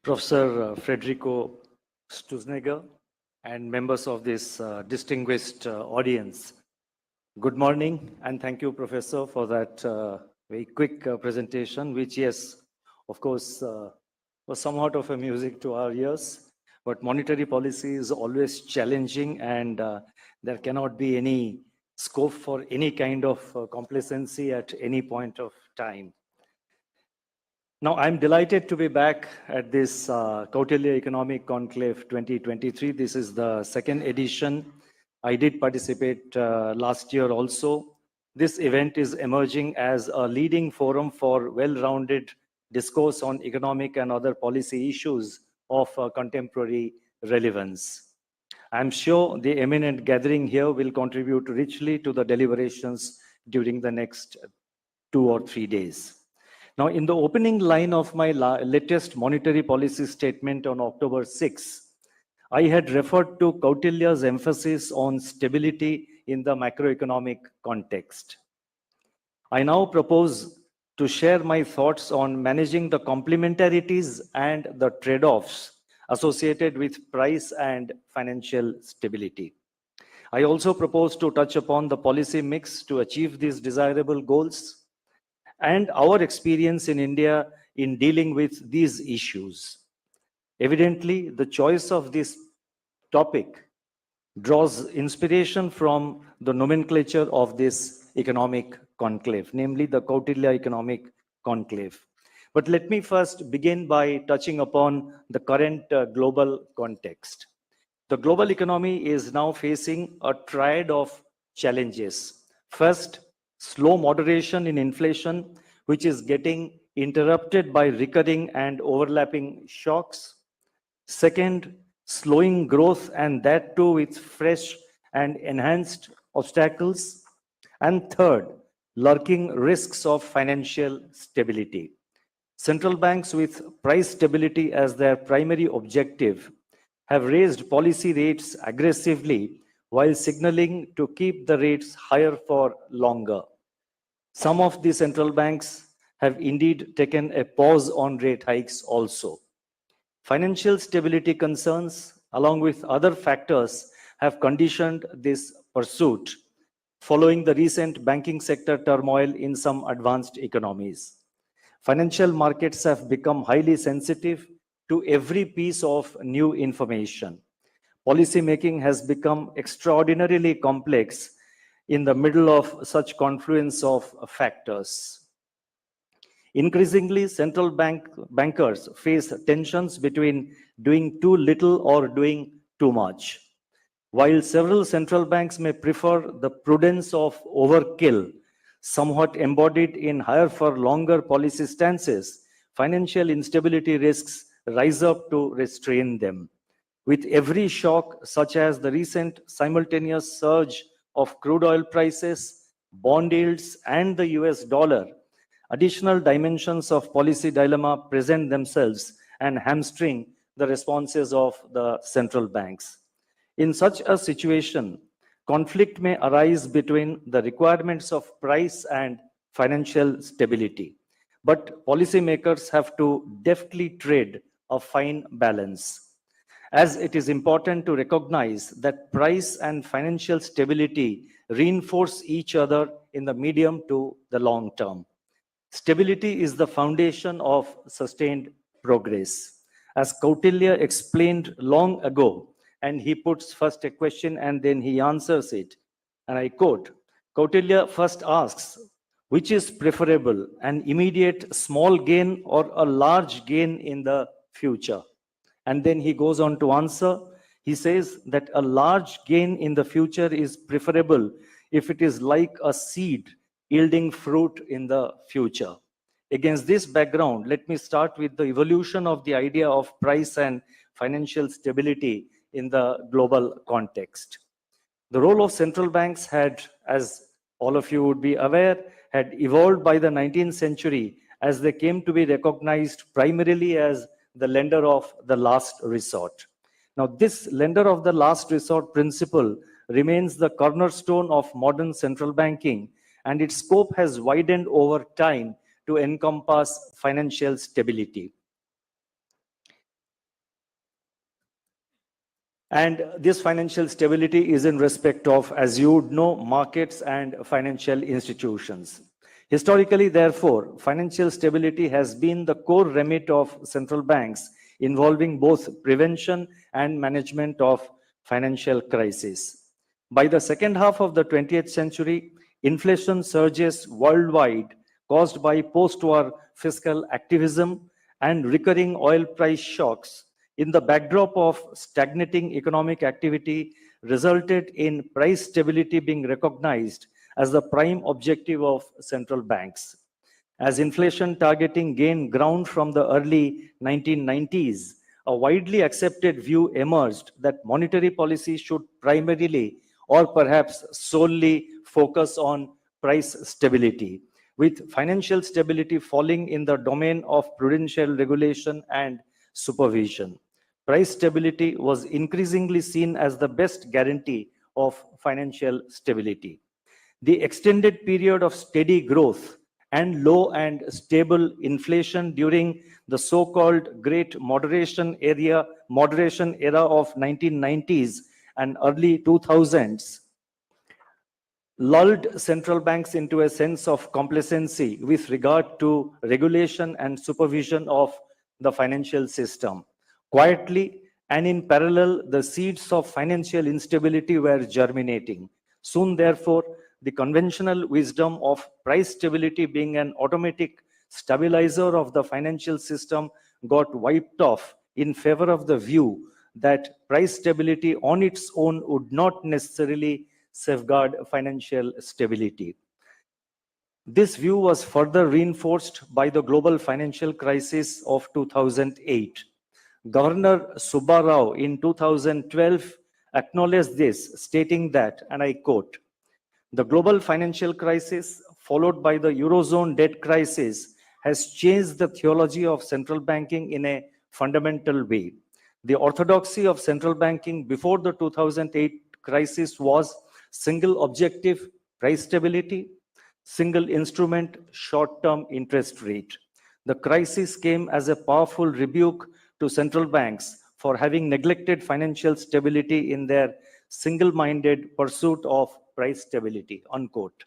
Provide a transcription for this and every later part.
Professor Federico Stuznegger and members of this distinguished audience. Good morning, and thank you, Professor, for that very quick presentation, which, yes, of course, was somewhat of a music to our ears. But monetary policy is always challenging, and there cannot be any scope for any kind of complacency at any point of time. Now, I'm delighted to be back at this Kautilya Economic Conclave 2023. This is the second edition. I did participate last year also. This event is emerging as a leading forum for well-rounded discourse on economic and other policy issues of contemporary relevance. I'm sure the eminent gathering here will contribute richly to the deliberations during the next 2 or 3 days. Now, in the opening line of my latest monetary policy statement on October 6, I had referred to Kautilya's emphasis on stability in the macroeconomic context. I now propose to share my thoughts on managing the complementarities and the trade-offs associated with price and financial stability. I also propose to touch upon the policy mix to achieve these desirable goals and our experience in India in dealing with these issues. Evidently, the choice of this topic draws inspiration from the nomenclature of this economic conclave, namely the Kautilya Economic Conclave. But let me first begin by touching upon the current global context. The global economy is now facing a triad of challenges. First, slow moderation in inflation, which is getting interrupted by recurring and overlapping shocks. Second, slowing growth, and that too with fresh and enhanced obstacles. And third, lurking risks of financial stability. Central banks with price stability as their primary objective have raised policy rates aggressively while signaling to keep the rates higher for longer. Some of the central banks have indeed taken a pause on rate hikes also. Financial stability concerns, along with other factors, have conditioned this pursuit following the recent banking sector turmoil in some advanced economies. Financial markets have become highly sensitive to every piece of new information. Policy making has become extraordinarily complex in the middle of such confluence of factors. Increasingly, central bankers face tensions between doing too little or doing too much. While several central banks may prefer the prudence of overkill, somewhat embodied in higher for longer policy stances, financial instability risks rise up to restrain them. With every shock, such as the recent simultaneous surge of crude oil prices, bond yields, and the US dollar, additional dimensions of policy dilemma present themselves and hamstring the responses of the central banks. In such a situation, conflict may arise between the requirements of price and financial stability. But policymakers have to deftly trade a fine balance, as it is important to recognize that price and financial stability reinforce each other in the medium to the long term. Stability is the foundation of sustained progress. As Kautilya explained long ago, and he puts first a question and then he answers it, and I quote, Kautilya first asks, which is preferable, an immediate small gain or a large gain in the future? And then he goes on to answer. He says that a large gain in the future is preferable if it is like a seed yielding fruit in the future. Against this background, let me start with the evolution of the idea of price and financial stability in the global context. The role of central banks had, as all of you would be aware, had evolved by the 19th century as they came to be recognized primarily as the lender of the last resort. Now, this lender of the last resort principle remains the cornerstone of modern central banking, and its scope has widened over time to encompass financial stability. And this financial stability is in respect of, as you would know, markets and financial institutions. Historically, therefore, financial stability has been the core remit of central banks, involving both prevention and management of financial crisis. By the second half of the 20th century, inflation surges worldwide caused by post-war fiscal activism and recurring oil price shocks in the backdrop of stagnating economic activity resulted in price stability being recognized as the prime objective of central banks. As inflation targeting gained ground from the early 1990s, a widely accepted view emerged that monetary policy should primarily or perhaps solely focus on price stability, with financial stability falling in the domain of prudential regulation and supervision. Price stability was increasingly seen as the best guarantee of financial stability. The extended period of steady growth and low and stable inflation during the so-called Great Moderation era of 1990s and early 2000s lulled central banks into a sense of complacency with regard to regulation and supervision of the financial system. Quietly and in parallel, the seeds of financial instability were germinating. Soon, therefore, the conventional wisdom of price stability being an automatic stabilizer of the financial system got wiped off in favor of the view that price stability on its own would not necessarily safeguard financial stability. This view was further reinforced by the global financial crisis of 2008. Governor Subba Rao in 2012 acknowledged this, stating that, and I quote, "The global financial crisis, followed by the Eurozone debt crisis, has changed the theology of central banking in a fundamental way. The orthodoxy of central banking before the 2008 crisis was single objective, price stability, single instrument, short-term interest rate. The crisis came as a powerful rebuke to central banks for having neglected financial stability in their single-minded pursuit of price stability," unquote.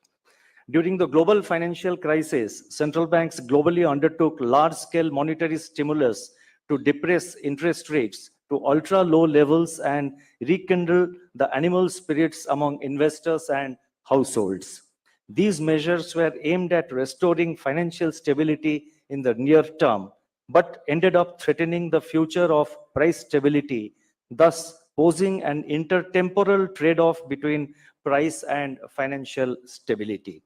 During the global financial crisis, central banks globally undertook large-scale monetary stimulus to depress interest rates to ultra-low levels and rekindle the animal spirits among investors and households. These measures were aimed at restoring financial stability in the near term, but ended up threatening the future of price stability, thus posing an intertemporal trade-off between price and financial stability.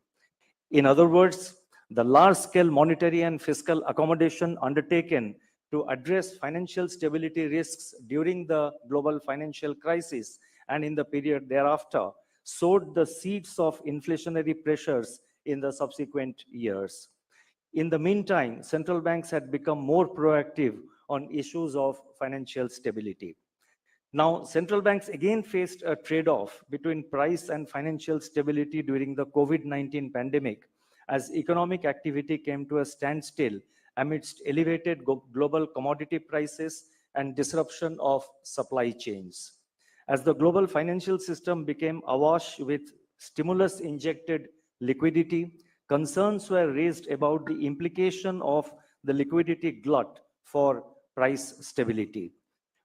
In other words, the large-scale monetary and fiscal accommodation undertaken to address financial stability risks during the global financial crisis and in the period thereafter sowed the seeds of inflationary pressures in the subsequent years. In the meantime, central banks had become more proactive on issues of financial stability. Now, central banks again faced a trade-off between price and financial stability during the COVID-19 pandemic as economic activity came to a standstill amidst elevated global commodity prices and disruption of supply chains. As the global financial system became awash with stimulus-injected liquidity, concerns were raised about the implication of the liquidity glut for price stability.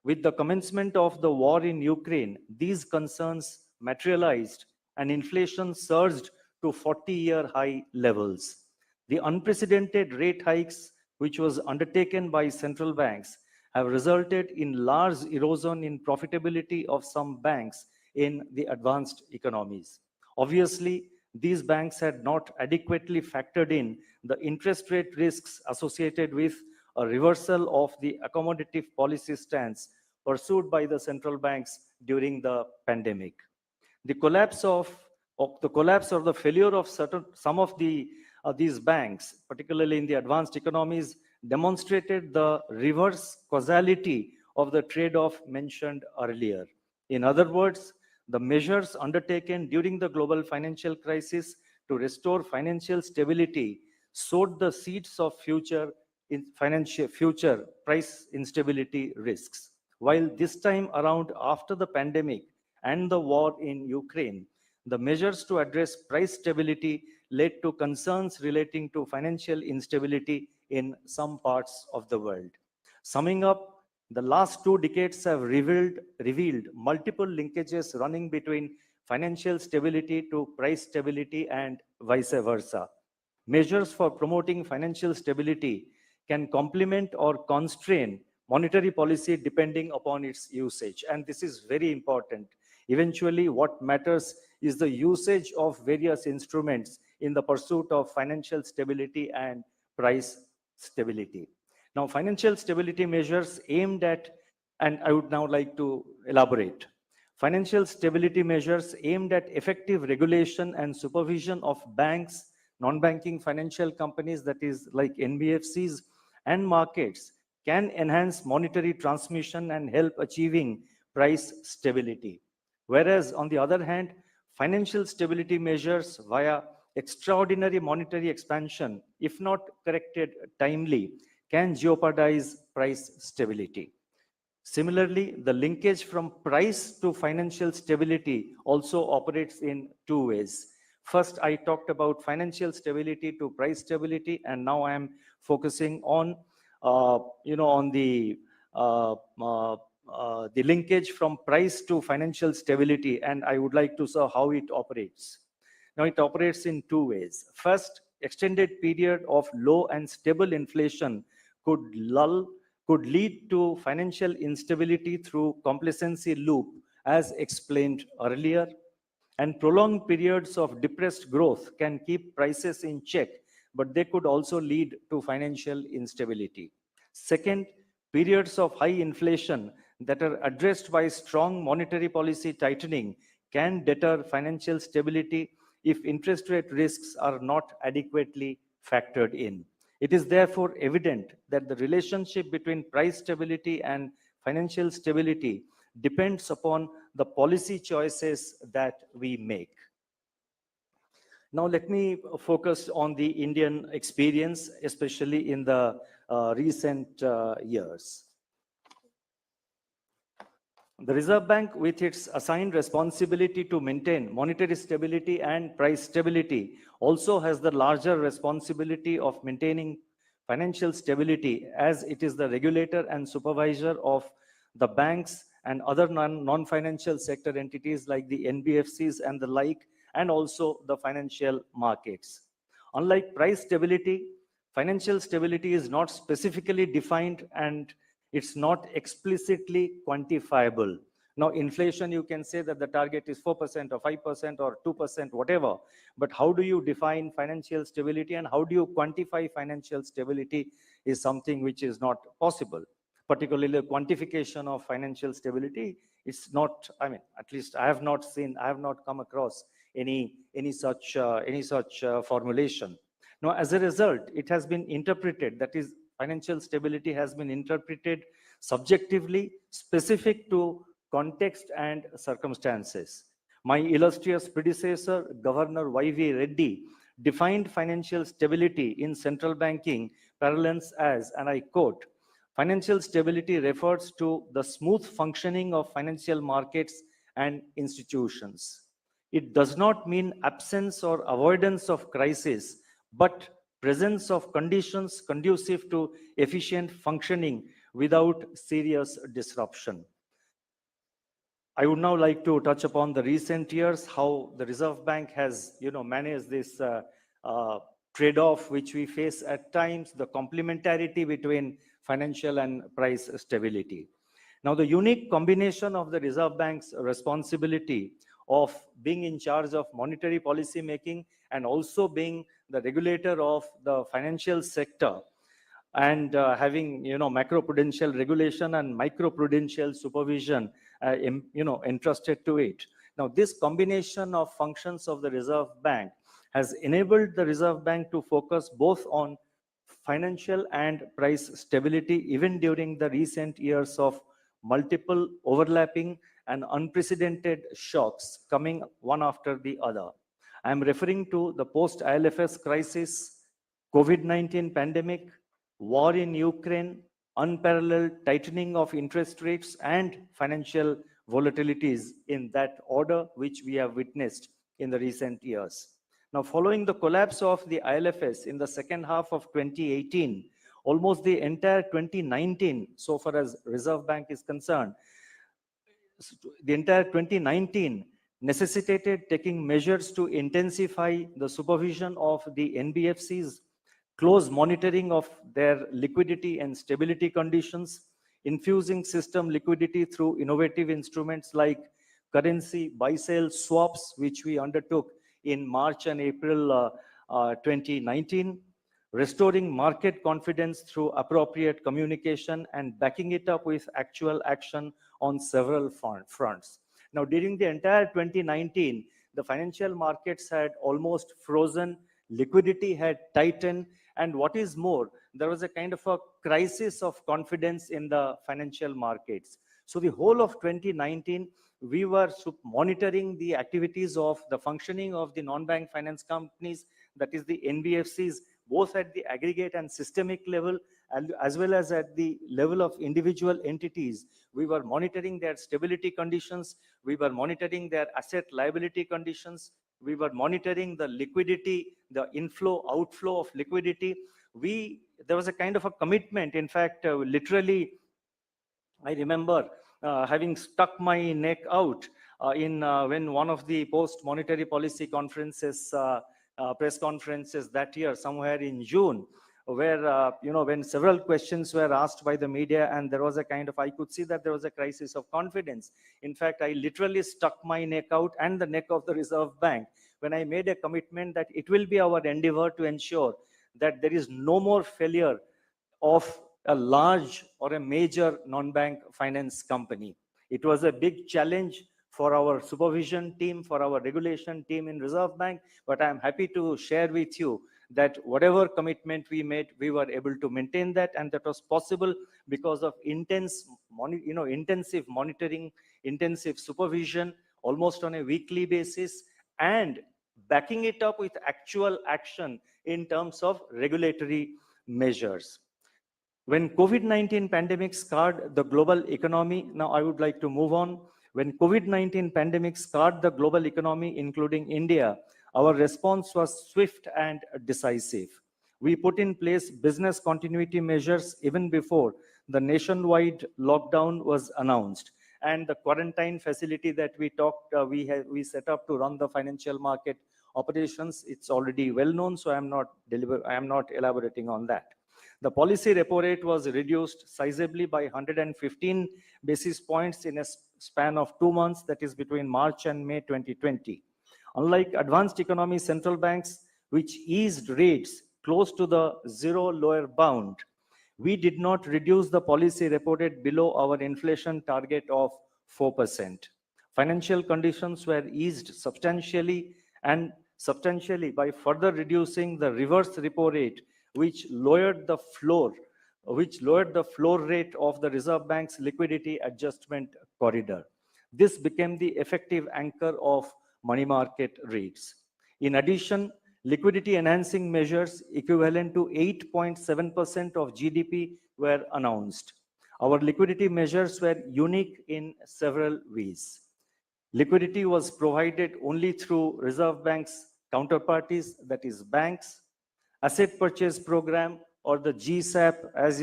With the commencement of the war in Ukraine, these concerns materialized and inflation surged to 40-year high levels. The unprecedented rate hikes, which was undertaken by central banks, have resulted in large erosion in profitability of some banks in the advanced economies. Obviously, these banks had not adequately factored in the interest rate risks associated with a reversal of the accommodative policy stance pursued by the central banks during the pandemic. The collapse or the failure of some of these banks, particularly in the advanced economies, demonstrated the reverse causality of the trade-off mentioned earlier. In other words, the measures undertaken during the global financial crisis to restore financial stability sowed the seeds of future price instability risks. while this time around, after the pandemic and the war in Ukraine, the measures to address price stability led to concerns relating to financial instability in some parts of the world. Summing up, the last 2 decades have revealed multiple linkages running between financial stability to price stability and vice versa. Measures for promoting financial stability can complement or constrain monetary policy depending upon its usage. And this is very important. Eventually, what matters is the usage of various instruments in the pursuit of financial stability and price stability. Now, financial stability measures aimed at, and I would now like to elaborate. Financial stability measures aimed at effective regulation and supervision of banks, non-banking financial companies, that is like NBFCs, and markets can enhance monetary transmission and help achieving price stability. Whereas, on the other hand, financial stability measures via extraordinary monetary expansion, if not corrected timely, can jeopardize price stability. Similarly, the linkage from price to financial stability also operates in 2 ways. First, I talked about financial stability to price stability, and now I am focusing on, on the linkage from price to financial stability, and I would like to see how it operates. Now, it operates in 2 ways. First, extended period of low and stable inflation could lead to financial instability through complacency loop, as explained earlier. And prolonged periods of depressed growth can keep prices in check, but they could also lead to financial instability. Second, periods of high inflation that are addressed by strong monetary policy tightening can deter financial stability if interest rate risks are not adequately factored in. It is therefore evident that the relationship between price stability and financial stability depends upon the policy choices that we make. Now, let me focus on the Indian experience, especially in the recent years. The Reserve Bank, with its assigned responsibility to maintain monetary stability and price stability, also has the larger responsibility of maintaining financial stability, as it is the regulator and supervisor of the banks and other non-financial sector entities like the NBFCs and the like, and also the financial markets. Unlike price stability, financial stability is not specifically defined and it's not explicitly quantifiable. Now, inflation, you can say that the target is 4% or 5% or 2%, whatever. But how do you define financial stability and how do you quantify financial stability is something which is not possible. Particularly the quantification of financial stability, it's not, I mean, at least I have not come across any such formulation. Now, as a result, it has been interpreted, that is, financial stability has been interpreted subjectively, specific to context and circumstances. My illustrious predecessor, Governor Y.V. Reddy, defined financial stability in central banking parlance as, and I quote, "Financial stability refers to the smooth functioning of financial markets and institutions. It does not mean absence or avoidance of crisis, but presence of conditions conducive to efficient functioning without serious disruption." I would now like to touch upon the recent years, how the Reserve Bank has, managed this trade-off which we face at times, the complementarity between financial and price stability. Now, the unique combination of the Reserve Bank's responsibility of being in charge of monetary policy making and also being the regulator of the financial sector and having, macroprudential regulation and microprudential supervision, entrusted to it. Now, this combination of functions of the Reserve Bank has enabled the Reserve Bank to focus both on financial and price stability, even during the recent years of multiple overlapping and unprecedented shocks coming one after the other. I am referring to the post-ILFS crisis, COVID-19 pandemic, war in Ukraine, unparalleled tightening of interest rates and financial volatilities in that order, which we have witnessed in the recent years. Now, following the collapse of the ILFS in the second half of 2018, almost the entire 2019, so far as Reserve Bank is concerned, the entire 2019 necessitated taking measures to intensify the supervision of the NBFCs, close monitoring of their liquidity and stability conditions, infusing system liquidity through innovative instruments like currency buy-sell swaps, which we undertook in March and April 2019, restoring market confidence through appropriate communication and backing it up with actual action on several fronts. Now, during the entire 2019, the financial markets had almost frozen, liquidity had tightened, and what is more, there was a kind of a crisis of confidence in the financial markets. So the whole of 2019, we were monitoring the activities of the functioning of the non-bank finance companies, that is the NBFCs, both at the aggregate and systemic level, as well as at the level of individual entities. We were monitoring their stability conditions. We were monitoring their asset liability conditions. We were monitoring the liquidity, the inflow, outflow of liquidity. There was a kind of a commitment. In fact, literally, I remember having stuck my neck out when one of the post-monetary policy conferences, press conferences that year, somewhere in June, where, when several questions were asked by the media, and there was a kind of, I could see that there was a crisis of confidence. In fact, I literally stuck my neck out and the neck of the Reserve Bank when I made a commitment that it will be our endeavor to ensure that there is no more failure of a large or a major non-bank finance company. It was a big challenge for our supervision team, for our regulation team in Reserve Bank, but I'm happy to share with you that whatever commitment we made, we were able to maintain that, and that was possible because of intensive monitoring, intensive supervision, almost on a weekly basis, and backing it up with actual action in terms of regulatory measures. When COVID-19 pandemic scarred the global economy, now I would like to move on. When COVID-19 pandemic scarred the global economy, including India, our response was swift and decisive. We put in place business continuity measures even before the nationwide lockdown was announced. And the quarantine facility that we set up to run the financial market operations, it's already well known, so I am not elaborating on that. The policy repo rate was reduced sizably by 115 basis points in a span of 2 months, that is between March and May 2020. Unlike advanced economy central banks, which eased rates close to the zero lower bound, we did not reduce the policy repo rate below our inflation target of 4%. Financial conditions were eased substantially by further reducing the reverse repo rate, which lowered the floor rate of the Reserve Bank's liquidity adjustment corridor. This became the effective anchor of money market rates. In addition, liquidity enhancing measures equivalent to 8.7% of GDP were announced. Our liquidity measures were unique in several ways. Liquidity was provided only through Reserve Bank's counterparties, that is banks. Asset purchase program, or the GSAP as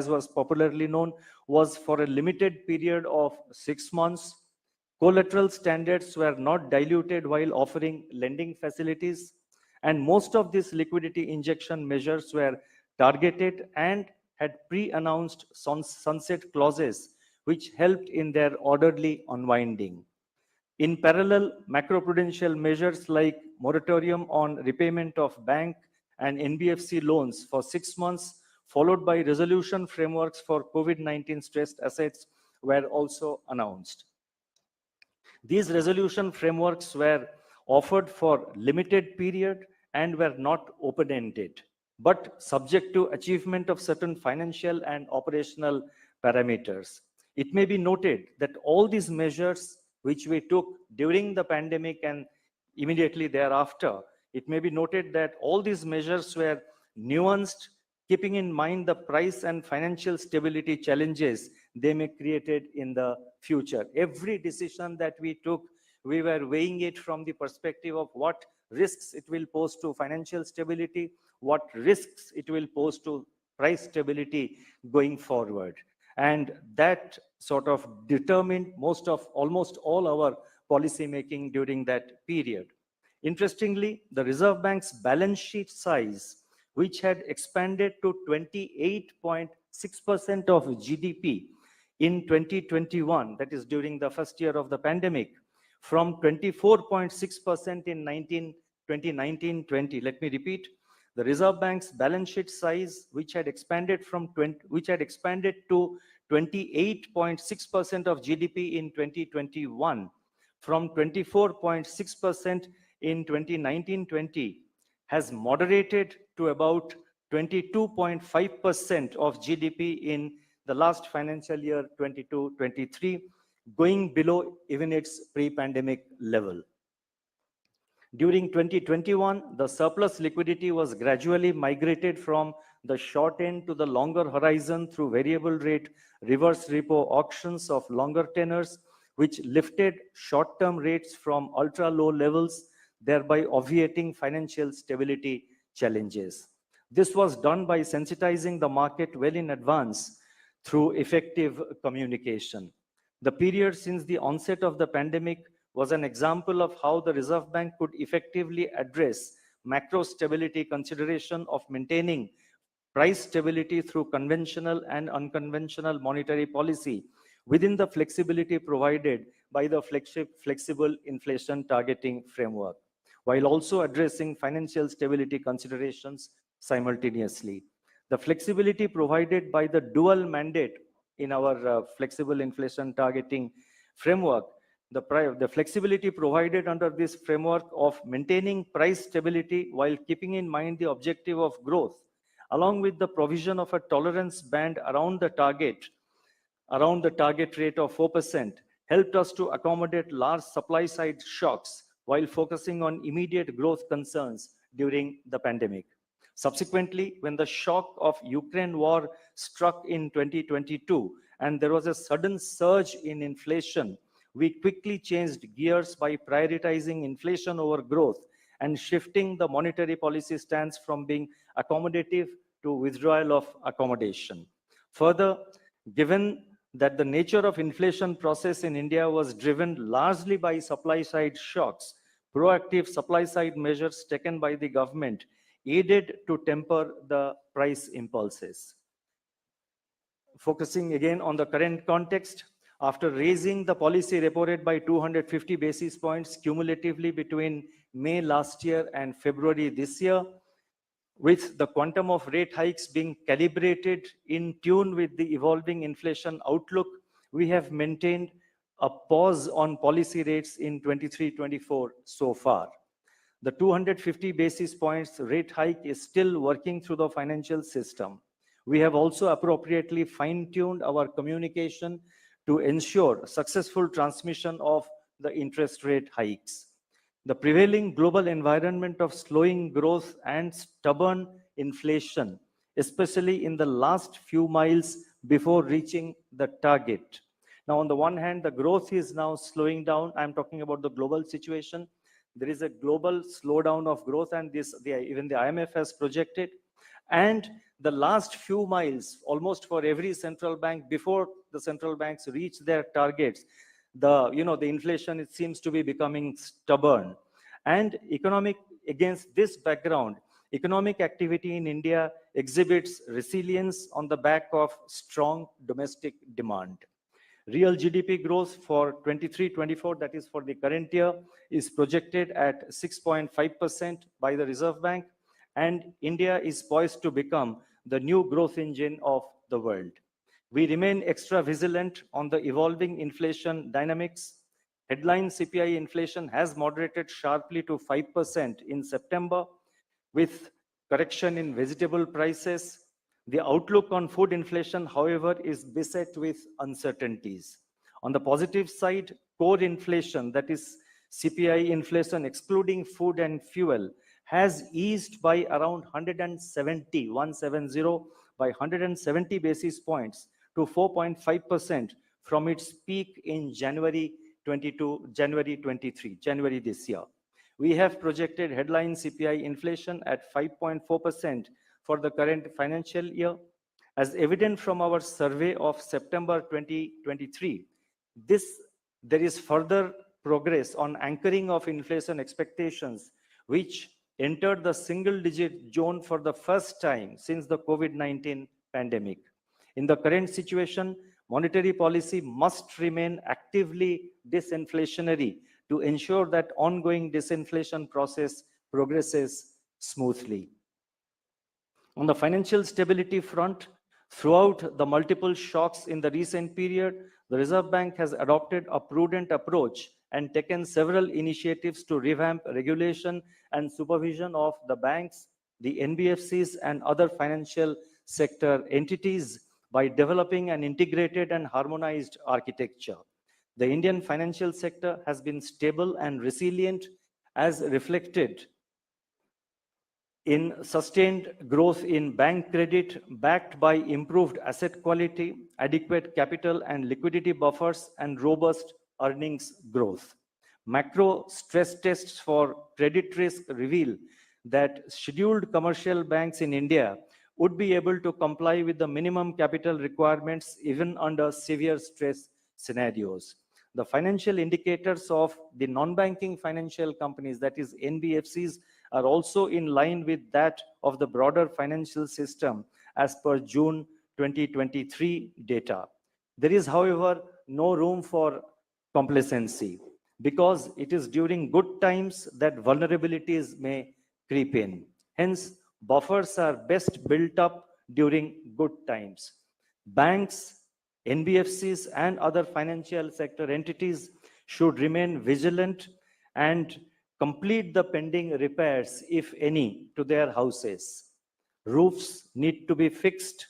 was popularly known, was for a limited period of 6 months. Collateral standards were not diluted while offering lending facilities, and most of these liquidity injection measures were targeted and had pre-announced sunset clauses which helped in their orderly unwinding. In parallel, macroprudential measures like moratorium on repayment of bank and NBFC loans for 6 months, followed by resolution frameworks for COVID-19 stressed assets, were also announced. These resolution frameworks were offered for limited period and were not open-ended, but subject to achievement of certain financial and operational parameters. It may be noted that all these measures which we took during the pandemic and immediately thereafter, it may be noted that all these measures were nuanced, keeping in mind the price and financial stability challenges they may create in the future. Every decision that we took, we were weighing it from the perspective of what risks it will pose to financial stability, what risks it will pose to price stability going forward. And that sort of determined almost all our policy making during that period. Interestingly, the Reserve Bank's balance sheet size, which had expanded to 28.6% of GDP in 2021, that is during the first year of the pandemic, from 24.6% in 2019-20. Let me repeat, the Reserve Bank's balance sheet size, which had expanded to 28.6% of GDP in 2021, from 24.6% in 2019-20, has moderated to about 22.5% of GDP in the last financial year 22-23, going below even its pre-pandemic level. During 2021, the surplus liquidity was gradually migrated from the short end to the longer horizon through variable rate reverse repo auctions of longer tenors, which lifted short-term rates from ultra-low levels, thereby obviating financial stability challenges. This was done by sensitizing the market well in advance through effective communication. The period since the onset of the pandemic was an example of how the Reserve Bank could effectively address macro stability consideration of maintaining price stability through conventional and unconventional monetary policy within the flexibility provided by the flexible inflation targeting framework, while also addressing financial stability considerations simultaneously. The flexibility provided by the dual mandate in our flexible inflation targeting framework, the flexibility provided under this framework of maintaining price stability while keeping in mind the objective of growth, along with the provision of a tolerance band around the target rate of 4%, helped us to accommodate large supply side shocks while focusing on immediate growth concerns during the pandemic. Subsequently, when the shock of Ukraine war struck in 2022 and there was a sudden surge in inflation, we quickly changed gears by prioritizing inflation over growth and shifting the monetary policy stance from being accommodative to withdrawal of accommodation. Further, given that the nature of inflation process in India was driven largely by supply side shocks, proactive supply side measures taken by the government aided to temper the price impulses. Focusing again on the current context, after raising the policy repo rate by 250 basis points cumulatively between May last year and February this year, with the quantum of rate hikes being calibrated in tune with the evolving inflation outlook, we have maintained a pause on policy rates in 23-24 so far. The 250 basis points rate hike is still working through the financial system. We have also appropriately fine-tuned our communication to ensure successful transmission of the interest rate hikes. The prevailing global environment of slowing growth and stubborn inflation, especially in the last few miles before reaching the target. Now, on the one hand, the growth is now slowing down. I'm talking about the global situation. There is a global slowdown of growth, and even the IMF has projected. And the last few miles, almost for every central bank, before the central banks reach their targets, the inflation, it seems to be becoming stubborn. And against this background, economic activity in India exhibits resilience on the back of strong domestic demand. Real GDP growth for 23-24, that is for the current year, is projected at 6.5% by the Reserve Bank, and India is poised to become the new growth engine of the world. We remain extra vigilant on the evolving inflation dynamics. Headline CPI inflation has moderated sharply to 5% in September, with correction in vegetable prices. The outlook on food inflation, however, is beset with uncertainties. On the positive side, core inflation, that is CPI inflation excluding food and fuel, has eased by around 170 by 170 basis points to 4.5% from its peak in January 23, January this year. We have projected headline CPI inflation at 5.4% for the current financial year. As evident from our survey of September 2023, there is further progress on anchoring of inflation expectations, which entered the single-digit zone for the first time since the COVID-19 pandemic. In the current situation, monetary policy must remain actively disinflationary to ensure that ongoing disinflation process progresses smoothly. On the financial stability front, throughout the multiple shocks in the recent period, the Reserve Bank has adopted a prudent approach and taken several initiatives to revamp regulation and supervision of the banks, the NBFCs, and other financial sector entities by developing an integrated and harmonized architecture. The Indian financial sector has been stable and resilient, as reflected in sustained growth in bank credit backed by improved asset quality, adequate capital and liquidity buffers, and robust earnings growth. Macro stress tests for credit risk reveal that scheduled commercial banks in India would be able to comply with the minimum capital requirements even under severe stress scenarios. The financial indicators of the non-banking financial companies, that is NBFCs, are also in line with that of the broader financial system as per June 2023 data. There is, however, no room for complacency because it is during good times that vulnerabilities may creep in. Hence, buffers are best built up during good times. Banks, NBFCs, and other financial sector entities should remain vigilant and complete the pending repairs, if any, to their houses. Roofs need to be fixed,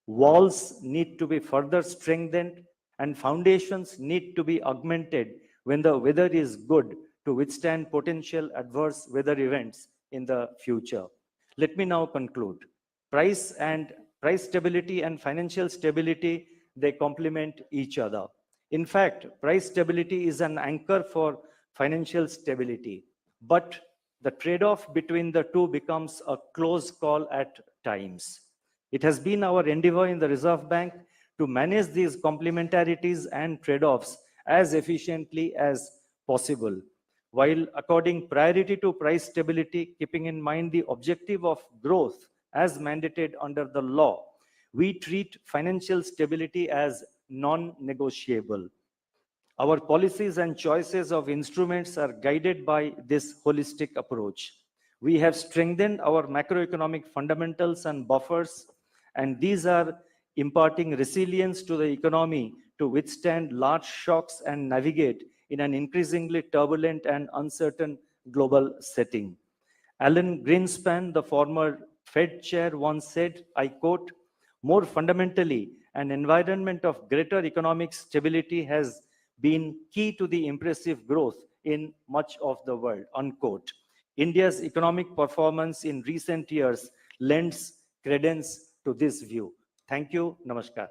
walls need to be further strengthened, and foundations need to be augmented when the weather is good to withstand potential adverse weather events in the future. Let me now conclude. Price stability and financial stability, they complement each other. In fact, price stability is an anchor for financial stability, but the trade-off between the two becomes a close call at times. It has been our endeavor in the Reserve Bank to manage these complementarities and trade-offs as efficiently as possible, while according priority to price stability, keeping in mind the objective of growth as mandated under the law. We treat financial stability as non-negotiable. Our policies and choices of instruments are guided by this holistic approach. We have strengthened our macroeconomic fundamentals and buffers, and these are imparting resilience to the economy to withstand large shocks and navigate in an increasingly turbulent and uncertain global setting. Alan Greenspan, the former Fed chair, once said, I quote, "More fundamentally, an environment of greater economic stability has been key to the impressive growth in much of the world," unquote. India's economic performance in recent years lends credence to this view. Thank you. Namaskar.